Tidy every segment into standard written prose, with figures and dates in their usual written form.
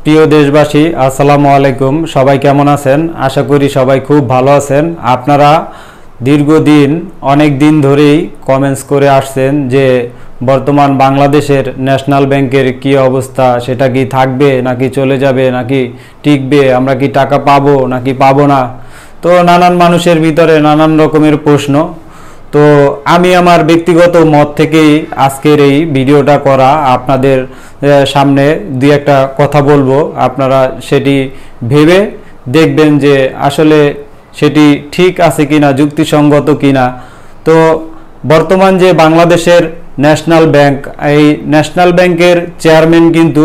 প্রিয় দেশবাসী, আসসালামু আলাইকুম। সবাই কেমন আছেন? আশা করি সবাই খুব ভালো আছেন। আপনারা দীর্ঘদিন অনেক দিন ধরেই কমেন্টস করে আসছেন যে বর্তমান বাংলাদেশের ন্যাশনাল ব্যাংকের কি অবস্থা, সেটা কি থাকবে নাকি চলে যাবে নাকি টিকবে, আমরা কি টাকা পাবো নাকি পাবো না। তো নানান মানুষের ভিতরে নানান রকমের প্রশ্ন। তো আমি আমার ব্যক্তিগত মত থেকেই আজকের এই ভিডিওটা করা, আপনাদের সামনে দুই একটা কথা বলবো। আপনারা সেটি ভেবে দেখবেন যে আসলে সেটি ঠিক আছে কিনা, যুক্তিসঙ্গত কিনা। তো বর্তমান যে বাংলাদেশের ন্যাশনাল ব্যাংক, এই ন্যাশনাল ব্যাংকের চেয়ারম্যান কিন্তু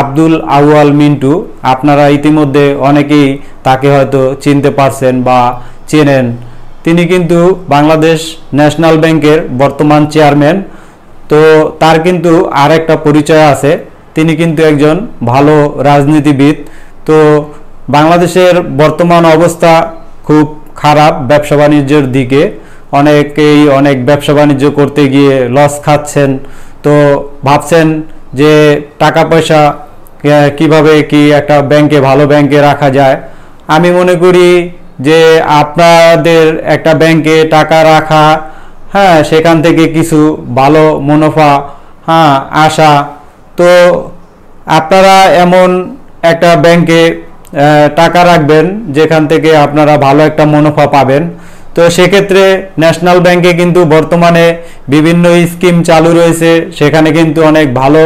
আব্দুল আউয়াল মিন্টু। আপনারা ইতিমধ্যে অনেকেই তাকে হয়তো চিনতে পারছেন বা চেনেন। তিনি কিন্তু বাংলাদেশ ন্যাশনাল ব্যাংকের বর্তমান চেয়ারম্যান। তো তার কিন্তু আর একটা পরিচয় আছে, তিনি কিন্তু একজন ভালো রাজনীতিবিদ। তো বাংলাদেশের বর্তমান অবস্থা খুব খারাপ ব্যবসা বাণিজ্যের দিকে। অনেকেই অনেক ব্যবসা বাণিজ্য করতে গিয়ে লস খাচ্ছেন। তো ভাবছেন যে টাকা পয়সা কিভাবে কি একটা ব্যাংকে, ভালো ব্যাংকে রাখা যায়। আমি মনে করি যে আপনাদের একটা ব্যাংকে টাকা রাখা, হ্যাঁ, সেখান থেকে কিছু ভালো মুনাফা আসা। তো আপনারা এমন একটা ব্যাংকে টাকা রাখবেন যেখান থেকে আপনারা ভালো একটা মুনাফা পাবেন। তো সেক্ষেত্রে ন্যাশনাল ব্যাংকে কিন্তু বর্তমানে বিভিন্ন স্কিম চালু রয়েছে, সেখানে কিন্তু অনেক ভালো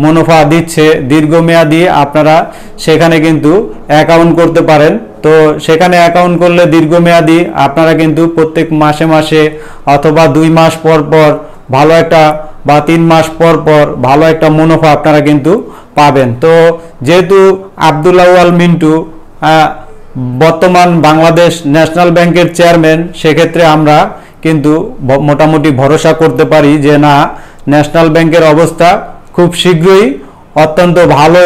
মুনাফা দিচ্ছে। দীর্ঘমেয়াদী আপনারা সেখানে কিন্তু অ্যাকাউন্ট করতে পারেন। তো সেখানে অ্যাকাউন্ট করলে দীর্ঘমেয়াদী আপনারা কিন্তু প্রত্যেক মাসে মাসে অথবা 2 মাস পর পর ভালো একটা, বা 3 মাস পর পর ভালো একটা মুনাফা আপনারা কিন্তু পাবেন। তো যেহেতু আব্দুল আউয়াল মিন্টু বর্তমান বাংলাদেশ ন্যাশনাল ব্যাংকের চেয়ারম্যান, সেক্ষেত্রে আমরা কিন্তু মোটামুটি ভরসা করতে পারি যে না, ন্যাশনাল ব্যাংকের অবস্থা খুব শীঘ্রই অত্যন্ত ভালো